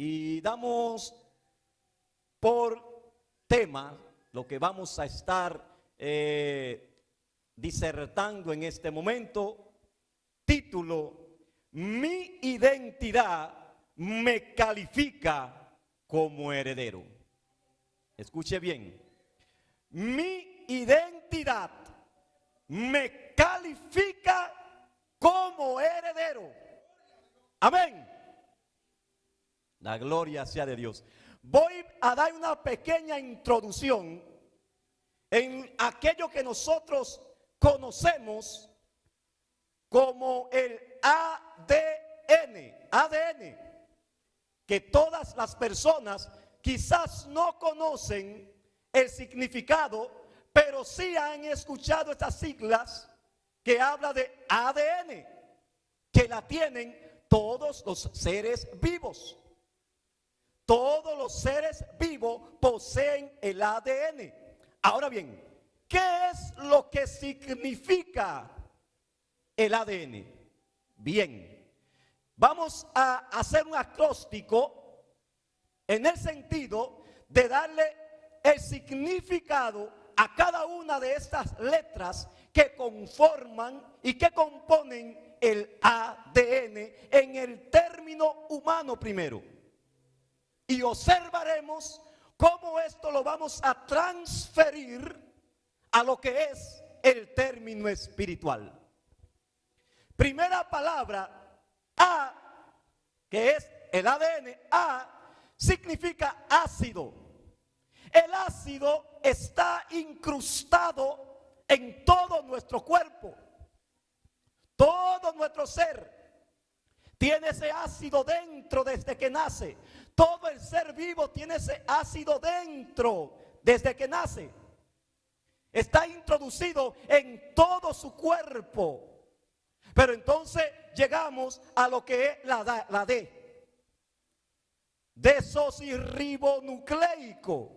y damos por tema lo que vamos a estar disertando en este momento. Título: mi identidad me califica como heredero. Escuche bien. Mi identidad me califica como heredero. Amén. La gloria sea de Dios. Voy a dar una pequeña introducción en aquello que nosotros conocemos como el ADN, que todas las personas quizás no conocen el significado, pero sí han escuchado estas siglas que habla de ADN, que la tienen todos los seres vivos. Todos los seres vivos poseen el ADN. Ahora bien, ¿qué es lo que significa el ADN? Bien, vamos a hacer un acróstico en el sentido de darle el significado a cada una de estas letras que conforman y que componen el ADN en el término humano primero. Y observaremos cómo esto lo vamos a transferir a lo que es el término espiritual. Primera palabra, A, que es el ADN. A significa ácido. El ácido está incrustado en todo nuestro cuerpo. Todo nuestro ser tiene ese ácido dentro desde que nace. Todo el ser vivo tiene ese ácido dentro desde que nace. Está introducido en todo su cuerpo. Pero entonces llegamos a lo que es la D. Desoxirribonucleico.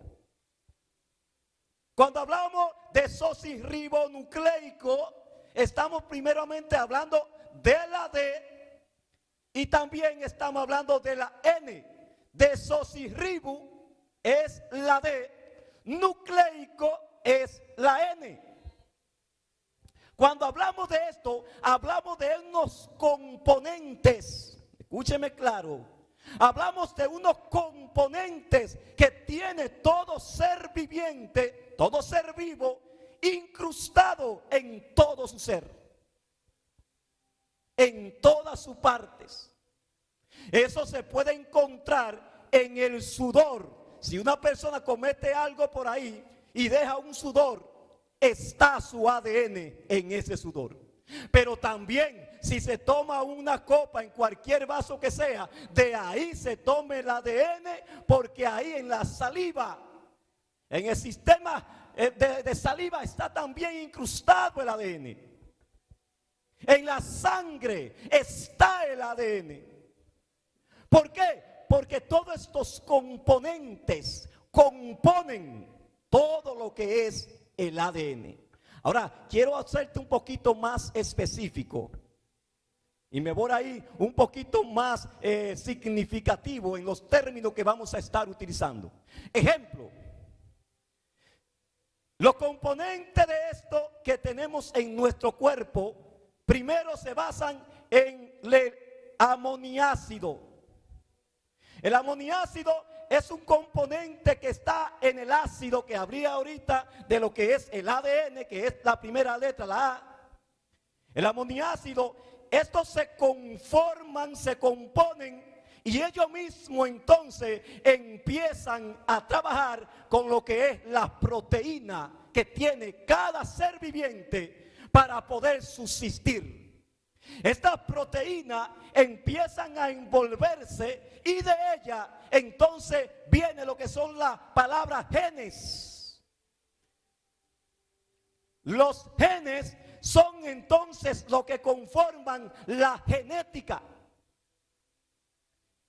Cuando hablamos de desoxirribonucleico, estamos primeramente hablando de la D y también estamos hablando de la N. Desoxirribo es la D, nucleico es la N. Cuando hablamos de esto, hablamos de unos componentes. Escúcheme claro. Hablamos de unos componentes que tiene todo ser viviente, todo ser vivo, incrustado en todo su ser, en todas sus partes. Eso se puede encontrar en el sudor. Si una persona comete algo por ahí y deja un sudor, está su ADN en ese sudor. Pero también si se toma una copa en cualquier vaso que sea, de ahí se tome el ADN, porque ahí en la saliva, en el sistema de saliva está también incrustado el ADN. En la sangre está el ADN. ¿Por qué? Porque todos estos componentes componen todo lo que es el ADN. Ahora, quiero hacerte un poquito más específico. Y me voy ahí un poquito más significativo en los términos que vamos a estar utilizando. Ejemplo. Los componentes de esto que tenemos en nuestro cuerpo, primero se basan en el aminoácido. El aminoácido es un componente que está en el ácido que habría ahorita de lo que es el ADN, que es la primera letra, la A. El aminoácido, estos se conforman, se componen y ellos mismos entonces empiezan a trabajar con lo que es la proteína que tiene cada ser viviente para poder subsistir. Estas proteínas empiezan a envolverse y de ella entonces viene lo que son las palabras genes. Los genes son entonces lo que conforman la genética.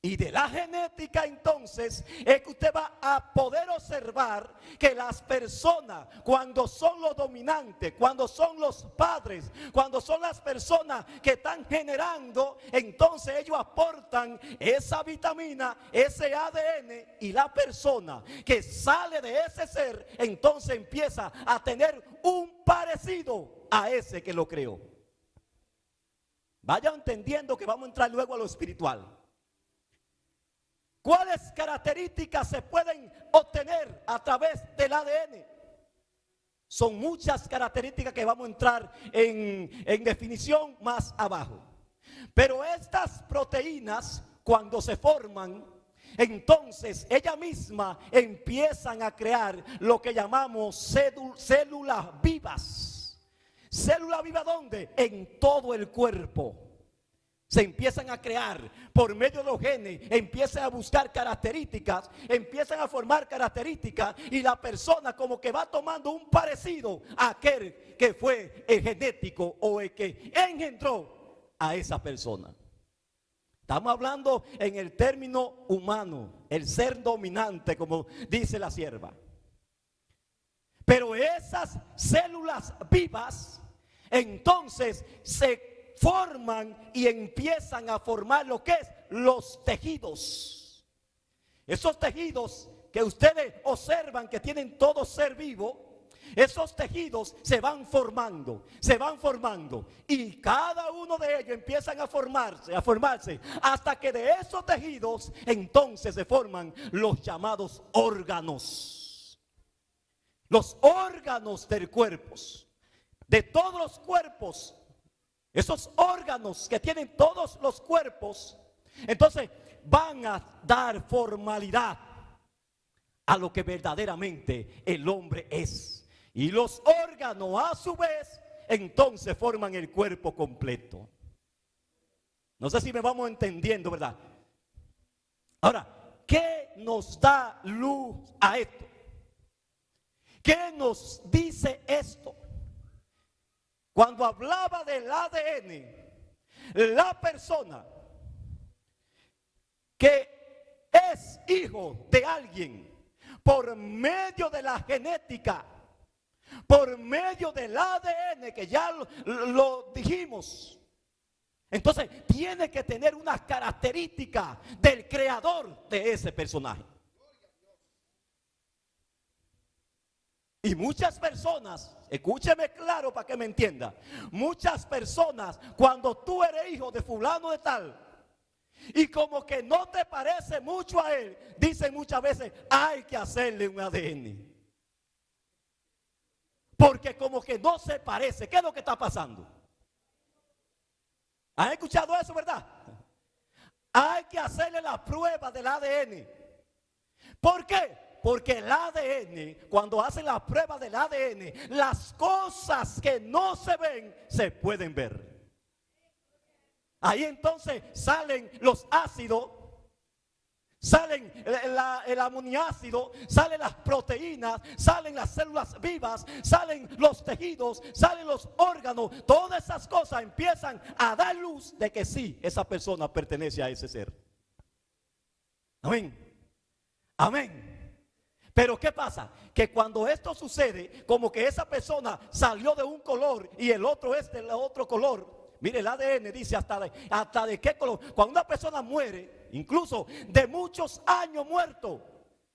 Y de la genética entonces es que usted va a poder observar que las personas, cuando son los dominantes, cuando son los padres, cuando son las personas que están generando, entonces ellos aportan esa vitamina, ese ADN, y la persona que sale de ese ser entonces empieza a tener un parecido a ese que lo creó. Vaya entendiendo que vamos a entrar luego a lo espiritual. ¿Cuáles características se pueden obtener a través del ADN? Son muchas características que vamos a entrar en definición más abajo. Pero estas proteínas, cuando se forman, entonces ellas mismas empiezan a crear lo que llamamos células vivas. ¿Células vivas dónde? En todo el cuerpo. Se empiezan a crear por medio de los genes, empiezan a buscar características, empiezan a formar características, y la persona como que va tomando un parecido a aquel que fue el genético o el que engendró a esa persona. Estamos hablando en el término humano, el ser dominante, como dice la sierva. Pero esas células vivas entonces se forman y empiezan a formar lo que es los tejidos. Esos tejidos que ustedes observan que tienen todo ser vivo, esos tejidos se van formando, y cada uno de ellos empiezan a formarse, hasta que de esos tejidos entonces se forman los llamados órganos. Los órganos del cuerpo, de todos los cuerpos. Esos órganos que tienen todos los cuerpos, entonces van a dar formalidad a lo que verdaderamente el hombre es. Y los órganos a su vez entonces forman el cuerpo completo. No sé si me vamos entendiendo, ¿verdad? Ahora, ¿qué nos da luz a esto? ¿Qué nos dice esto? Cuando hablaba del ADN, la persona que es hijo de alguien por medio de la genética, por medio del ADN, que ya lo dijimos, entonces tiene que tener una característica del creador de ese personaje. Y muchas personas, escúcheme claro para que me entienda, muchas personas, cuando tú eres hijo de fulano de tal y como que no te parece mucho a él, dicen muchas veces, hay que hacerle un ADN. Porque como que no se parece. ¿Qué es lo que está pasando? ¿Han escuchado eso, verdad? Hay que hacerle la prueba del ADN. ¿Por qué? Porque el ADN, cuando hacen la prueba del ADN, las cosas que no se ven, se pueden ver. Ahí entonces salen los ácidos, salen el aminoácido, salen las proteínas, salen las células vivas, salen los tejidos, salen los órganos. Todas esas cosas empiezan a dar luz de que sí, esa persona pertenece a ese ser. Amén. Amén. Pero ¿qué pasa? Que cuando esto sucede, como que esa persona salió de un color y el otro es del otro color. Mire, el ADN dice hasta de qué color. Cuando una persona muere, incluso de muchos años muerto,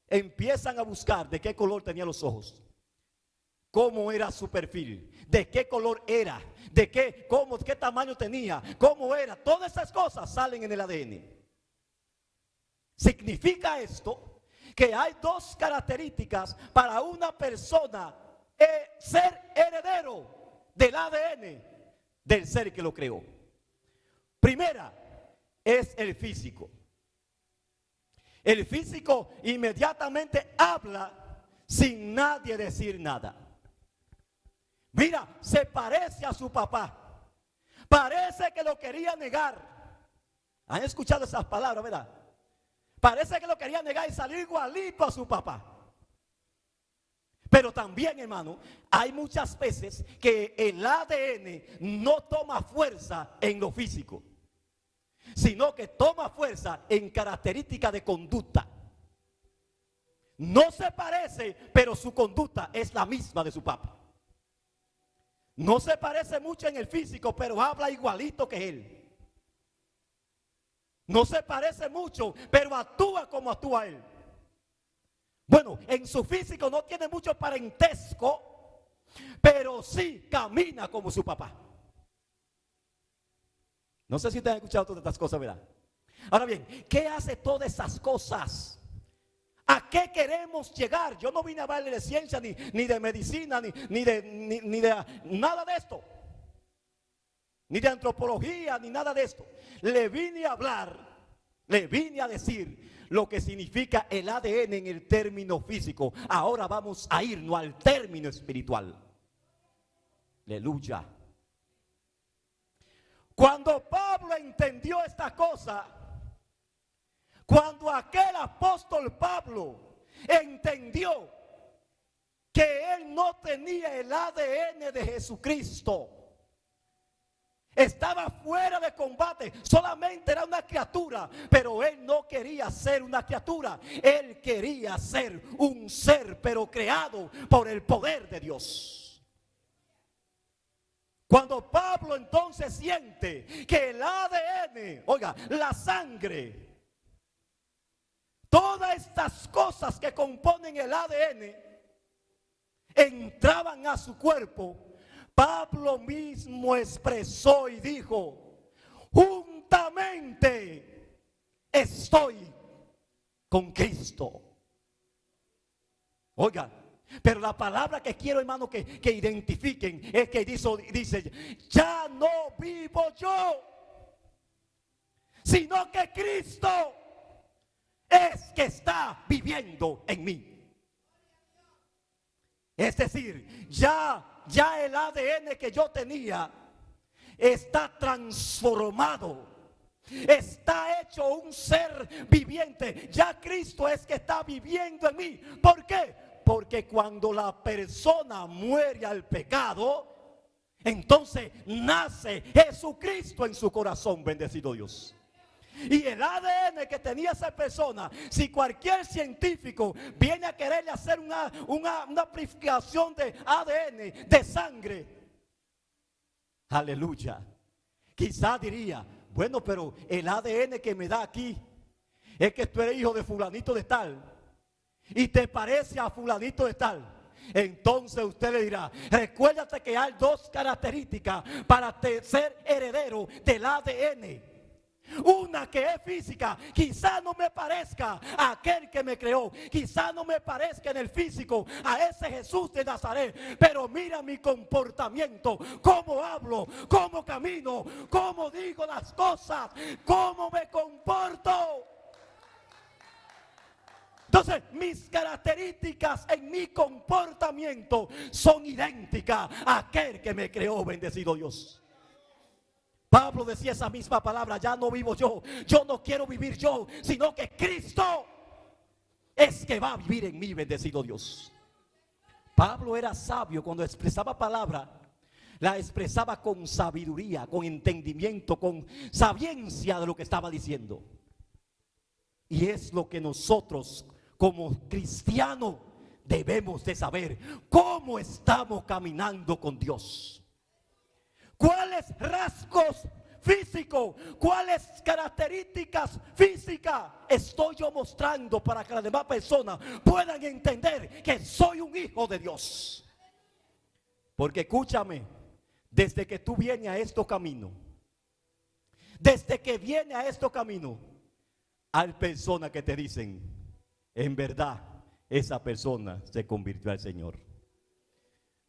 empiezan a buscar de qué color tenía los ojos, cómo era su perfil, de qué color era, qué tamaño tenía, cómo era. Todas esas cosas salen en el ADN. Significa esto que hay dos características para una persona ser heredero del ADN del ser que lo creó. Primera es el físico. El físico inmediatamente habla sin nadie decir nada. Mira, se parece a su papá. Parece que lo quería negar. ¿Han escuchado esas palabras, verdad? Parece que lo quería negar y salir igualito a su papá. Pero también, hermano, hay muchas veces que el ADN no toma fuerza en lo físico. sino que toma fuerza en característica de conducta. No se parece, pero su conducta es la misma de su papá. No se parece mucho en el físico, pero habla igualito que él. No se parece mucho, pero actúa como actúa él. Bueno, en su físico no tiene mucho parentesco, pero sí camina como su papá. No sé si ustedes han escuchado todas estas cosas, ¿verdad? Ahora bien, ¿qué hace todas esas cosas? ¿A qué queremos llegar? Yo no vine a hablarle de ciencia, ni de medicina, ni de nada de esto. Ni de antropología, ni nada de esto. Le vine a hablar, le vine a decir lo que significa el ADN en el término físico. Ahora vamos a irnos al término espiritual. Aleluya. Cuando Pablo entendió esta cosa, cuando aquel apóstol Pablo entendió que él no tenía el ADN de Jesucristo, estaba fuera de combate, solamente era una criatura, pero él no quería ser una criatura, él quería ser un ser, pero creado por el poder de Dios. Cuando Pablo entonces siente que el ADN, oiga, la sangre, todas estas cosas que componen el ADN entraban a su cuerpo, Pablo mismo expresó y dijo: juntamente estoy con Cristo. Oiga, pero la palabra que quiero, hermano, que identifiquen es que dice: ya no vivo yo, sino que Cristo es que está viviendo en mí. Es decir, ya el ADN que yo tenía está transformado, está hecho un ser viviente. Ya Cristo es que está viviendo en mí. ¿Por qué? Porque cuando la persona muere al pecado, entonces nace Jesucristo en su corazón, bendecido Dios. Y el ADN que tenía esa persona, si cualquier científico viene a quererle hacer una amplificación de ADN, de sangre, aleluya, quizá diría: bueno, pero el ADN que me da aquí es que tú eres hijo de fulanito de tal y te parece a fulanito de tal. Entonces usted le dirá: recuérdate que hay dos características para ser heredero del ADN. Una que es física, quizá no me parezca a aquel que me creó, quizá no me parezca en el físico a ese Jesús de Nazaret, pero mira mi comportamiento, cómo hablo, cómo camino, cómo digo las cosas, cómo me comporto. Entonces mis características en mi comportamiento son idénticas a aquel que me creó, bendecido Dios. Pablo decía esa misma palabra: ya no vivo yo, yo no quiero vivir yo, sino que Cristo es que va a vivir en mí, bendecido Dios. Pablo era sabio cuando expresaba palabra, la expresaba con sabiduría, con entendimiento, con sapiencia de lo que estaba diciendo. Y es lo que nosotros como cristianos debemos de saber: cómo estamos caminando con Dios. ¿Cuáles rasgos físicos, cuáles características físicas estoy yo mostrando para que las demás personas puedan entender que soy un hijo de Dios? Porque escúchame, desde que tú vienes a estos caminos, hay personas que te dicen: en verdad, esa persona se convirtió al Señor.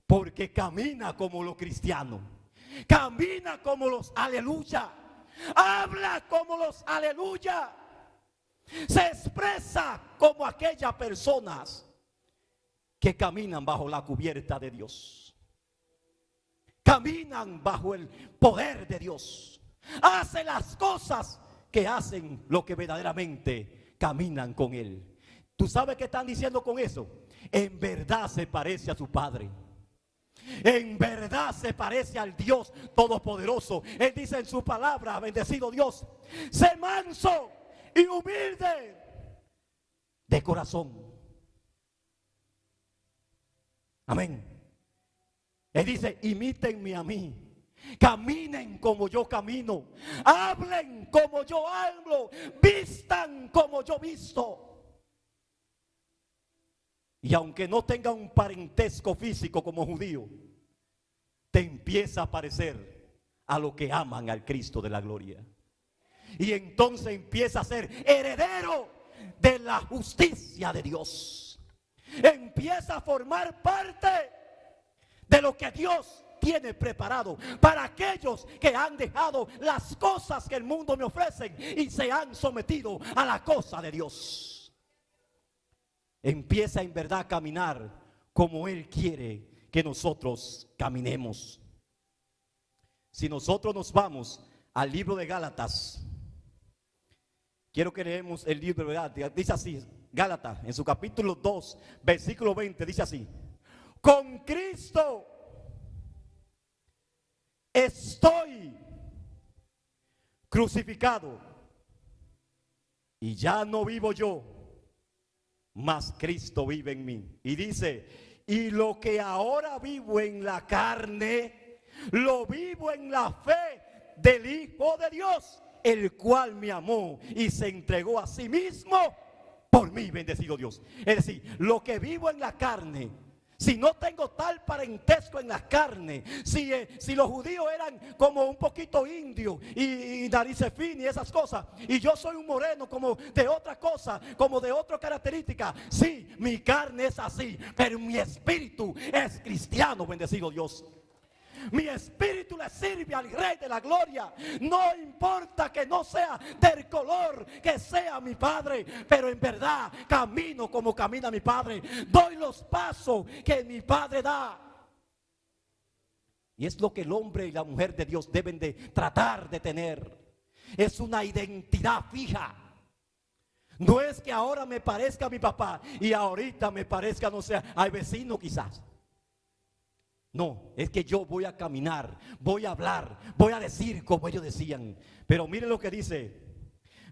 Porque camina como los cristianos. Camina como los aleluya, habla como los aleluya, se expresa como aquellas personas que caminan bajo la cubierta de Dios, caminan bajo el poder de Dios, hace las cosas que hacen lo que verdaderamente caminan con Él. ¿Tú sabes qué están diciendo con eso? En verdad se parece a su Padre. en verdad se parece al Dios Todopoderoso. Él dice en su palabra, bendecido Dios, sé manso y humilde de corazón. Amén. Él dice, imítenme a mí. Caminen como yo camino, hablen como yo hablo, vistan como yo visto. Y aunque no tenga un parentesco físico como judío, te empieza a parecer a lo que aman al Cristo de la gloria. Y entonces empieza a ser heredero de la justicia de Dios. Empieza a formar parte de lo que Dios tiene preparado para aquellos que han dejado las cosas que el mundo me ofrece y se han sometido a la cosa de Dios. Empieza en verdad a caminar como Él quiere que nosotros caminemos. Si nosotros nos vamos al libro de Gálatas, quiero que leemos el libro de Gálatas. Dice así, Gálatas en su capítulo 2 versículo 20, dice así: con Cristo estoy crucificado y ya no vivo yo, mas Cristo vive en mí. Y dice, y lo que ahora vivo en la carne, lo vivo en la fe del Hijo de Dios, el cual me amó y se entregó a sí mismo por mí, bendecido Dios. Es decir, lo que vivo en la carne, si no tengo tal parentesco en la carne, si los judíos eran como un poquito indios y narices finas y esas cosas, y yo soy un moreno como de otra cosa, como de otra característica, sí, mi carne es así, pero mi espíritu es cristiano, bendecido Dios. Mi espíritu le sirve al Rey de la Gloria. No importa que no sea del color que sea mi Padre, pero en verdad camino como camina mi Padre. Doy los pasos que mi Padre da. Y es lo que el hombre y la mujer de Dios deben de tratar de tener. Es una identidad fija. No es que ahora me parezca a mi papá y ahorita me parezca, no sé, al vecino quizás. No, es que yo voy a caminar, voy a hablar, voy a decir como ellos decían. Pero miren lo que dice,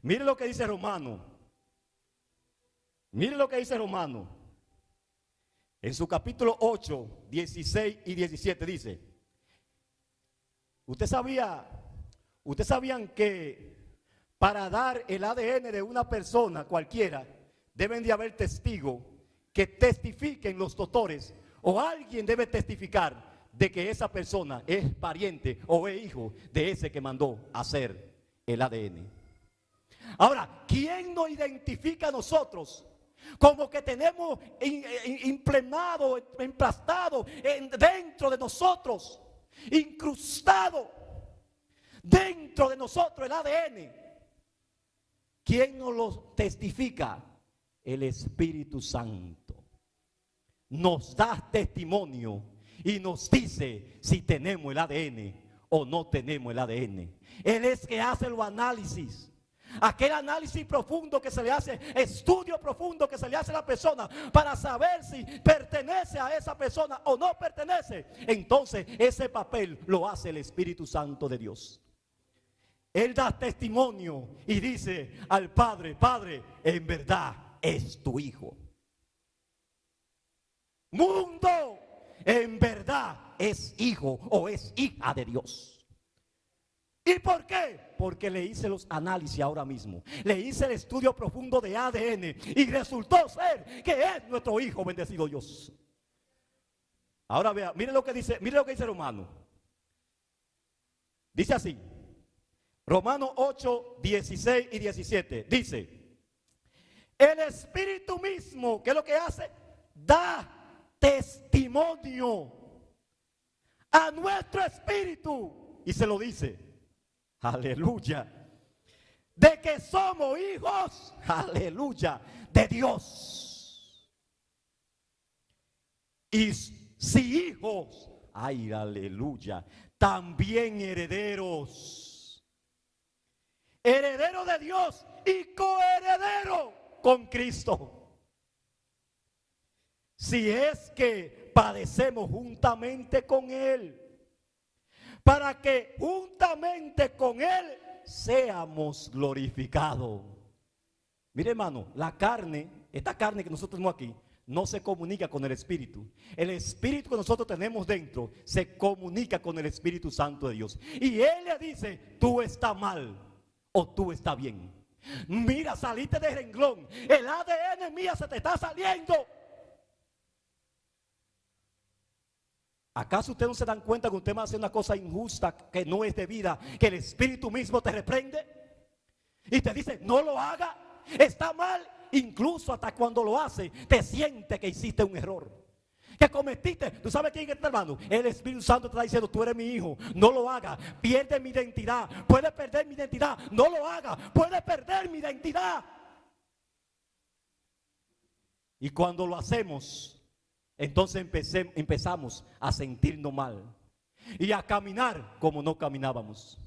miren lo que dice Romano. Miren lo que dice Romano. En su capítulo 8, 16 y 17 dice: ¿Ustedes sabían que para dar el ADN de una persona cualquiera deben de haber testigos que testifiquen los doctores? O alguien debe testificar de que esa persona es pariente o es hijo de ese que mandó hacer el ADN. Ahora, ¿quién nos identifica a nosotros como que tenemos implementado, emplastado dentro de nosotros, incrustado dentro de nosotros el ADN? ¿Quién nos lo testifica? El Espíritu Santo. Nos da testimonio y nos dice si tenemos el ADN o no tenemos el ADN. Él es que hace los análisis. Aquel análisis profundo que se le hace, estudio profundo que se le hace a la persona para saber si pertenece a esa persona o no pertenece. Entonces ese papel lo hace el Espíritu Santo de Dios. Él da testimonio y dice al Padre: Padre, en verdad es tu hijo. Mundo, en verdad es hijo o es hija de Dios. ¿Y por qué? Porque le hice los análisis ahora mismo. Le hice el estudio profundo de ADN y resultó ser que es nuestro hijo, bendecido Dios. Ahora vea, miren lo que dice Romano. Dice así, Romanos 8, 16 y 17. Dice: el Espíritu mismo, ¿qué es lo que hace? Da testimonio a nuestro espíritu, y se lo dice, aleluya, de que somos hijos, aleluya, de Dios. Y si hijos, ay, aleluya, también herederos, herederos de Dios y coherederos con Cristo. si es que padecemos juntamente con Él, para que juntamente con Él seamos glorificados. Mire, hermano, la carne, esta carne que nosotros tenemos aquí, no se comunica con el Espíritu. El Espíritu que nosotros tenemos dentro se comunica con el Espíritu Santo de Dios. Y Él le dice, tú estás mal o tú estás bien. Mira, saliste de renglón. El ADN mía se te está saliendo. ¿Acaso ustedes no se dan cuenta que usted va a hacer una cosa injusta que no es debida, que el Espíritu mismo te reprende y te dice no lo haga, está mal? Incluso hasta cuando lo hace te siente que hiciste un error, que cometiste. ¿Tú sabes quién está, hermano? El Espíritu Santo te está diciendo, tú eres mi hijo, no lo haga, pierde mi identidad, puede perder mi identidad, no lo haga, puede perder mi identidad. Y cuando lo hacemos, entonces empezamos a sentirnos mal y a caminar como no caminábamos,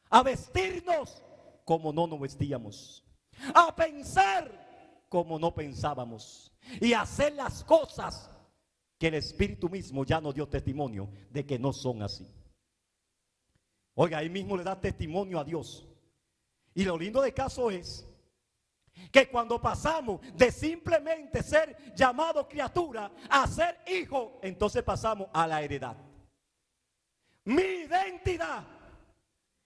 a vestirnos como no nos vestíamos, a pensar como no pensábamos y a hacer las cosas que el Espíritu mismo ya nos dio testimonio de que no son así. Oiga, ahí mismo le da testimonio a Dios. Y lo lindo del caso es que cuando pasamos de simplemente ser llamado criatura a ser hijo, entonces pasamos a la heredad. Mi identidad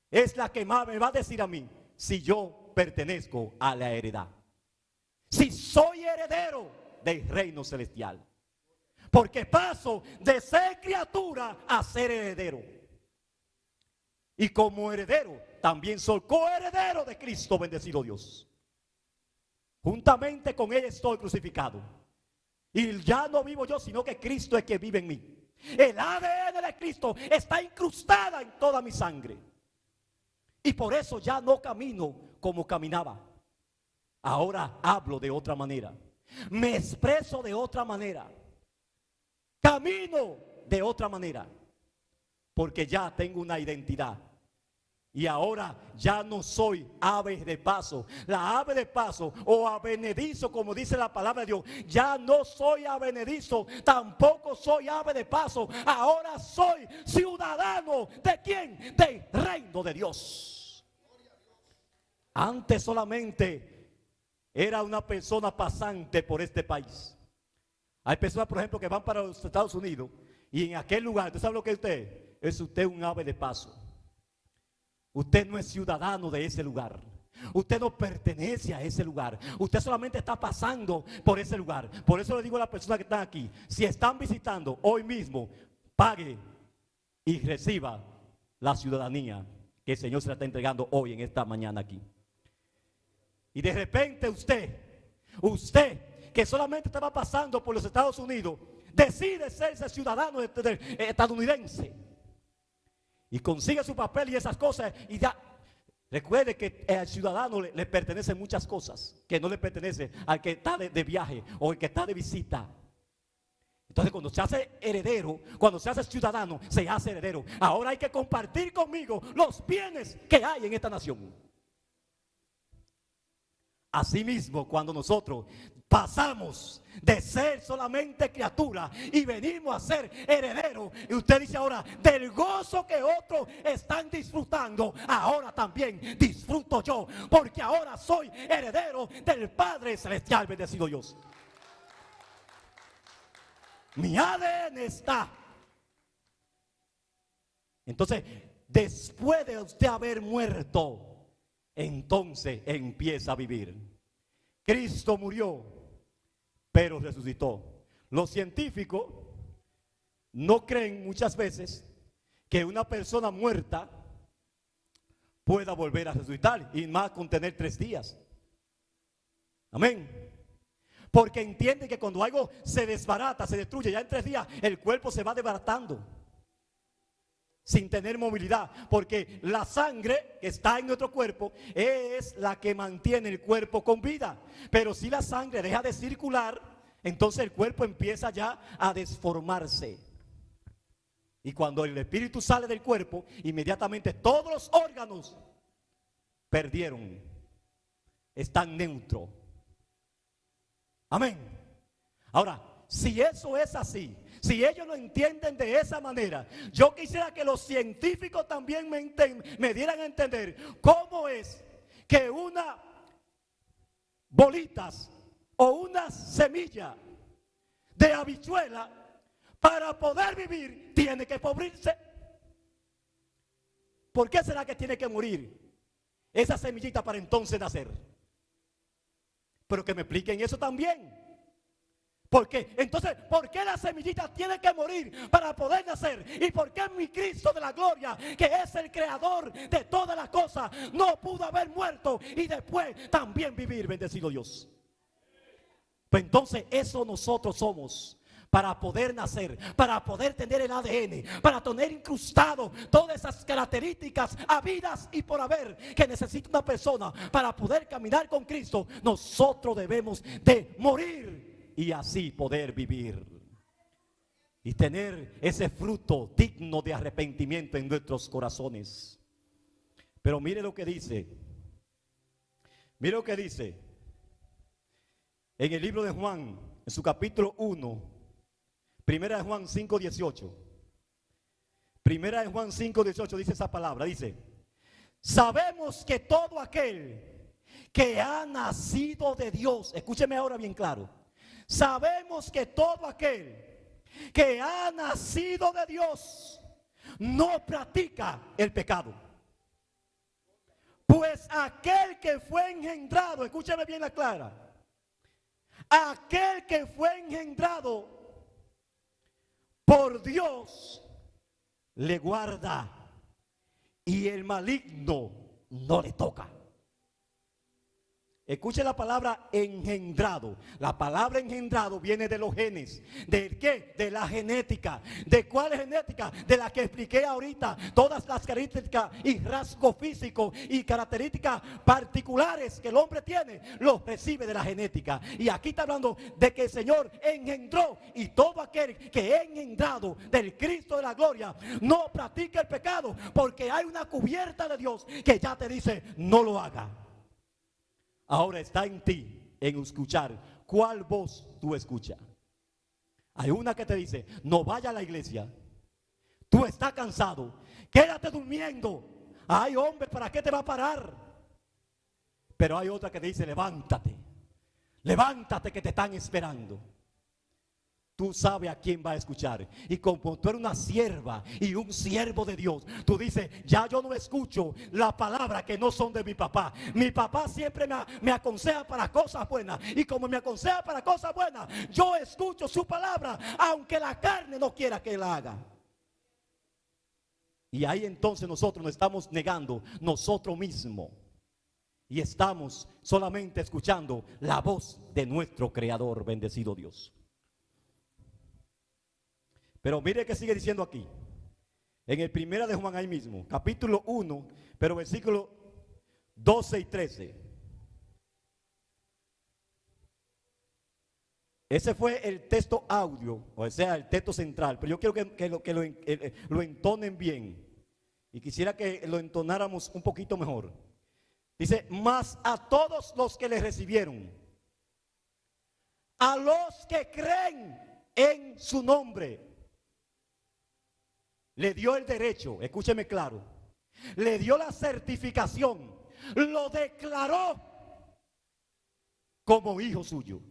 es la que más me va a decir a mí si yo pertenezco a la heredad, si soy heredero del reino celestial, porque paso de ser criatura a ser heredero. Y como heredero también soy coheredero de Cristo, bendecido Dios. Juntamente con Él estoy crucificado. Y ya no vivo yo, sino que Cristo es quien vive en mí. El ADN de Cristo está incrustada en toda mi sangre. Y por eso ya no camino como caminaba. Ahora hablo de otra manera. Me expreso de otra manera. Camino de otra manera. Porque ya tengo una identidad. Y ahora ya no soy ave de paso. La ave de paso o avenedizo, como dice la palabra de Dios. Ya no soy avenedizo, tampoco soy ave de paso. Ahora soy ciudadano. ¿De quién? Del reino de Dios. Antes solamente era una persona pasante por este país. Hay personas, por ejemplo, que van para los Estados Unidos y en aquel lugar, ¿usted sabe lo que es usted? Es usted un ave de paso. Usted no es ciudadano de ese lugar. Usted no pertenece a ese lugar. Usted solamente está pasando por ese lugar. Por eso le digo a las personas que están aquí, si están visitando hoy mismo, pague y reciba la ciudadanía que el Señor se la está entregando hoy en esta mañana aquí. Y de repente usted que solamente estaba pasando por los Estados Unidos, decide serse ciudadano estadounidense. Y consigue su papel y esas cosas. Y ya, recuerde que al ciudadano le pertenecen muchas cosas que no le pertenece al que está de viaje o el que está de visita. Entonces cuando se hace heredero, cuando se hace ciudadano, se hace heredero. Ahora hay que compartir conmigo los bienes que hay en esta nación. Asimismo, cuando nosotros pasamos de ser solamente criatura y venimos a ser heredero, y usted dice ahora, del gozo que otros están disfrutando, ahora también disfruto yo, porque ahora soy heredero del Padre Celestial, bendecido Dios. Mi ADN está. Entonces, después de usted haber muerto, entonces empieza a vivir. Cristo murió, pero resucitó. Los científicos no creen muchas veces que una persona muerta pueda volver a resucitar, y más con tener 3 días. Amén. Porque entienden que cuando algo se desbarata, se destruye, ya en 3 días el cuerpo se va desbaratando sin tener movilidad, porque la sangre que está en nuestro cuerpo es la que mantiene el cuerpo con vida. Pero si la sangre deja de circular, entonces el cuerpo empieza ya a desformarse. Y cuando el espíritu sale del cuerpo, inmediatamente todos los órganos perdieron, están neutros. Amén. Ahora, si eso es así, si ellos lo entienden de esa manera, yo quisiera que los científicos también me dieran a entender cómo es que una bolitas o una semilla de habichuela para poder vivir tiene que pudrirse. ¿Por qué será que tiene que morir esa semillita para entonces nacer? Pero que me expliquen eso también. ¿Por qué? Entonces, ¿por qué la semillita tiene que morir para poder nacer? ¿Y por qué mi Cristo de la gloria, que es el creador de todas las cosas, no pudo haber muerto y después también vivir? Bendecido Dios. Pues entonces eso nosotros somos. Para poder nacer, para poder tener el ADN, para tener incrustado todas esas características habidas y por haber que necesita una persona para poder caminar con Cristo, nosotros debemos de morir y así poder vivir y tener ese fruto digno de arrepentimiento en nuestros corazones. Pero mire lo que dice, mire lo que dice en el libro de Juan, en su capítulo 1. Primera de Juan 5:18. Primera de Juan 5:18 dice esa palabra, dice: sabemos que todo aquel que ha nacido de Dios, escúcheme ahora bien claro, sabemos que todo aquel que ha nacido de Dios no practica el pecado. Pues aquel que fue engendrado, escúcheme bien la clara, aquel que fue engendrado por Dios le guarda y el maligno no le toca. Escuche la palabra engendrado. La palabra engendrado viene de los genes. ¿De qué? De la genética. ¿De cuál genética? De la que expliqué ahorita. Todas las características y rasgos físicos y características particulares que el hombre tiene, los recibe de la genética. Y aquí está hablando de que el Señor engendró, y todo aquel que es engendrado del Cristo de la gloria no practica el pecado, porque hay una cubierta de Dios que ya te dice no lo haga. Ahora está en ti, en escuchar cuál voz tú escuchas. Hay una que te dice, no vaya a la iglesia. Tú estás cansado, quédate durmiendo. Ay, hombre, ¿para qué te va a parar? Pero hay otra que te dice, levántate. Levántate que te están esperando. Tú sabes a quién va a escuchar. Y como tú eres una sierva y un siervo de Dios, tú dices, ya yo no escucho las palabras que no son de mi papá. Mi papá siempre me aconseja para cosas buenas. Y como me aconseja para cosas buenas, yo escucho su palabra, aunque la carne no quiera que la haga. Y ahí entonces nosotros nos estamos negando nosotros mismos. Y estamos solamente escuchando la voz de nuestro Creador, bendecido Dios. Pero mire que sigue diciendo aquí, en el primera de Juan ahí mismo, capítulo 1, pero versículos 12 y 13. Ese fue el texto audio, o sea, el texto central, pero yo quiero que lo entonen bien. Y quisiera que lo entonáramos un poquito mejor. Dice, mas a todos los que le recibieron, a los que creen en su nombre, le dio el derecho, escúcheme claro, le dio la certificación, lo declaró como hijo suyo.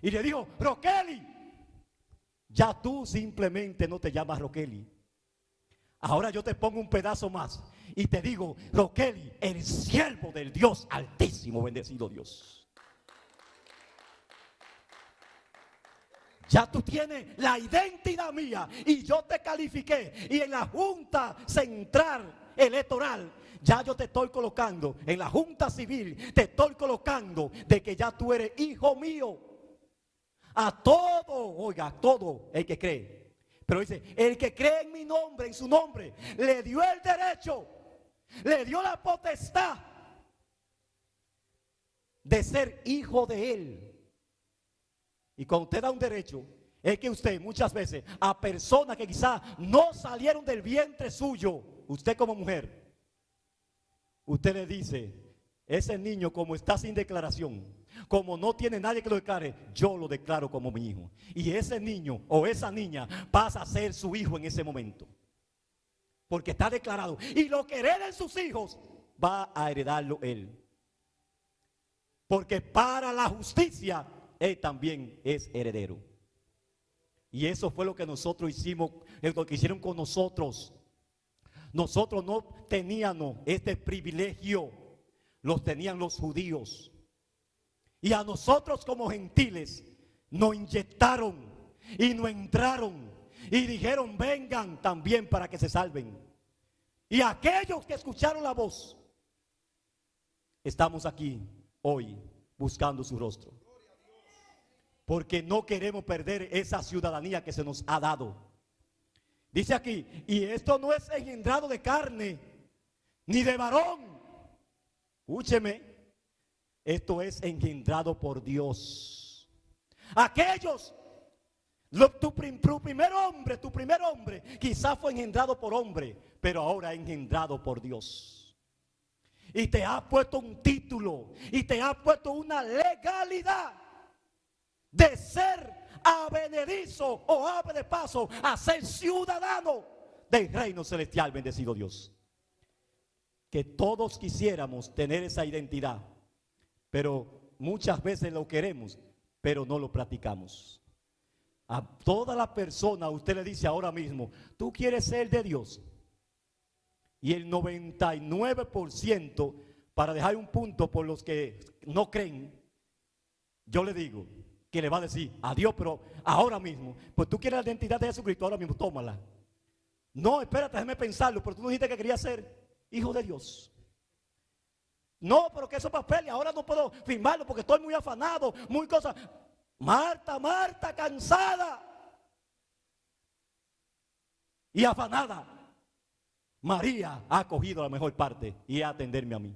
Y le dijo, Roqueli, ya tú simplemente no te llamas Roqueli. Ahora yo te pongo un pedazo más y te digo, Roqueli, el siervo del Dios Altísimo, bendecido Dios. Ya tú tienes la identidad mía y yo te califiqué. Y en la Junta Central Electoral, ya yo te estoy colocando, en la Junta Civil, te estoy colocando de que ya tú eres hijo mío. A todo, oiga, a todo el que cree. Pero dice, el que cree en mi nombre, en su nombre, le dio el derecho, le dio la potestad de ser hijo de él. Y cuando usted da un derecho, es que usted muchas veces a personas que quizás no salieron del vientre suyo, usted como mujer, usted le dice, ese niño como está sin declaración, Como no tiene nadie que lo declare, yo lo declaro como mi hijo. Y ese niño o esa niña pasa a ser su hijo en ese momento. Porque está declarado. Y lo que hereden sus hijos, va a heredarlo él. Porque para la justicia, él también es heredero. Y eso fue lo que nosotros hicimos, lo que hicieron con nosotros. Nosotros no teníamos este privilegio, los tenían los judíos. Y a nosotros como gentiles nos inyectaron y nos entraron y dijeron: vengan también para que se salven. Y aquellos que escucharon la voz, estamos aquí hoy buscando su rostro. Porque no queremos perder esa ciudadanía que se nos ha dado. Dice aquí: y esto no es engendrado de carne ni de varón. Escúcheme. Esto es engendrado por Dios. Aquellos, tu primer hombre, quizás fue engendrado por hombre, pero ahora engendrado por Dios. Y te ha puesto un título y te ha puesto una legalidad de ser avenedizo o ave de paso a ser ciudadano del reino celestial. Bendecido Dios. Que todos quisiéramos tener esa identidad, pero muchas veces lo queremos, pero no lo practicamos. A toda la persona usted le dice ahora mismo: tú quieres ser de Dios. Y el 99%, para dejar un punto por los que no creen, yo le digo que le va a decir a Dios, pero ahora mismo, pues tú quieres la identidad de Jesucristo, ahora mismo tómala. No, espérate, déjame pensarlo, pero tú no dijiste que querías ser hijo de Dios. No, pero que esos papeles ahora no puedo firmarlo porque estoy muy afanado, muy cosa. Marta, cansada y afanada. María ha cogido la mejor parte y a atenderme a mí.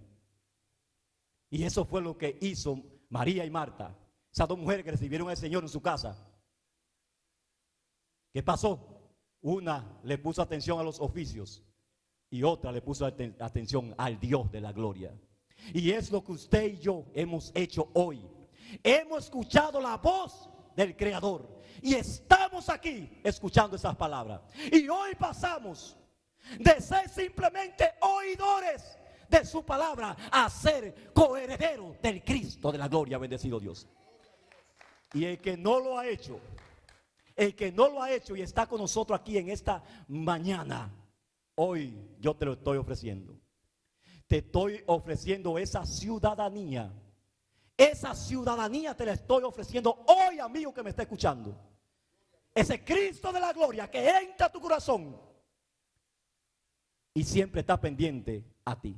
Y eso fue lo que hizo María y Marta, esas dos mujeres que recibieron al Señor en su casa. ¿Qué pasó? Una le puso atención a los oficios y otra le puso atención al Dios de la gloria. Y es lo que usted y yo hemos hecho hoy. Hemos escuchado la voz del Creador y estamos aquí escuchando esas palabras. Y hoy pasamos de ser simplemente oidores de su palabra a ser coherederos del Cristo de la gloria. Bendecido Dios. Y el que no lo ha hecho, y está con nosotros aquí en esta mañana, hoy yo te lo estoy ofreciendo. Te estoy ofreciendo esa ciudadanía. Esa ciudadanía te la estoy ofreciendo hoy, amigo que me está escuchando. Ese Cristo de la gloria que entra a tu corazón y siempre está pendiente a ti.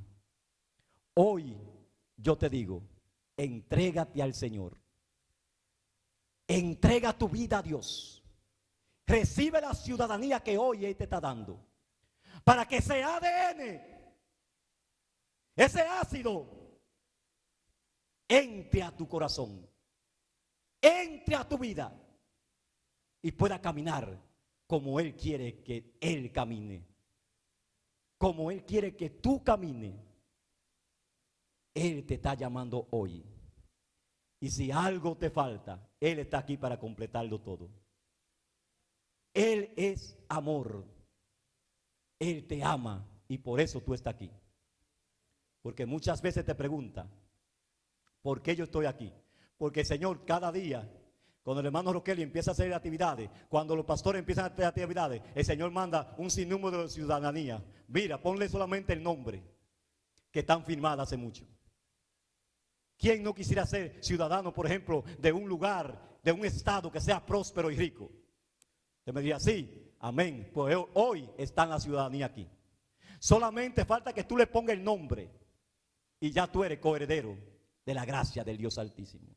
Hoy yo te digo: entrégate al Señor. Entrega tu vida a Dios. Recibe la ciudadanía que hoy Él te está dando, para que ese ADN, ese ácido, entre a tu corazón, entre a tu vida y pueda caminar como Él quiere que Él camine, como Él quiere que tú camines. Él te está llamando hoy. Y si algo te falta, Él está aquí para completarlo todo. Él es amor. Él te ama y por eso tú estás aquí. Porque muchas veces te pregunta: ¿por qué yo estoy aquí? Porque el Señor cada día, cuando el hermano Roqueli empieza a hacer actividades, cuando los pastores empiezan a hacer actividades, el Señor manda un sinnúmero de ciudadanía. Mira, ponle solamente el nombre que están firmadas hace mucho. ¿Quién no quisiera ser ciudadano, por ejemplo, de un lugar, de un estado que sea próspero y rico? Usted me diría: sí, amén. Pues hoy está la ciudadanía aquí. Solamente falta que tú le pongas el nombre y ya tú eres coheredero de la gracia del Dios Altísimo.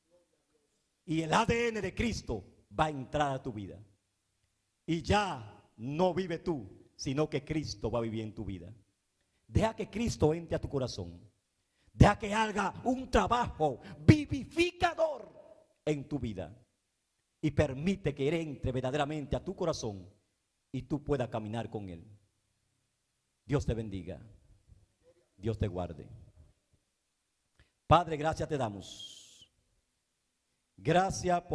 Y el ADN de Cristo va a entrar a tu vida. Y ya no vive tú, sino que Cristo va a vivir en tu vida. Deja que Cristo entre a tu corazón. Deja que haga un trabajo vivificador en tu vida. Y permite que Él entre verdaderamente a tu corazón y tú puedas caminar con Él. Dios te bendiga. Dios te guarde. Padre, gracias te damos Gracias por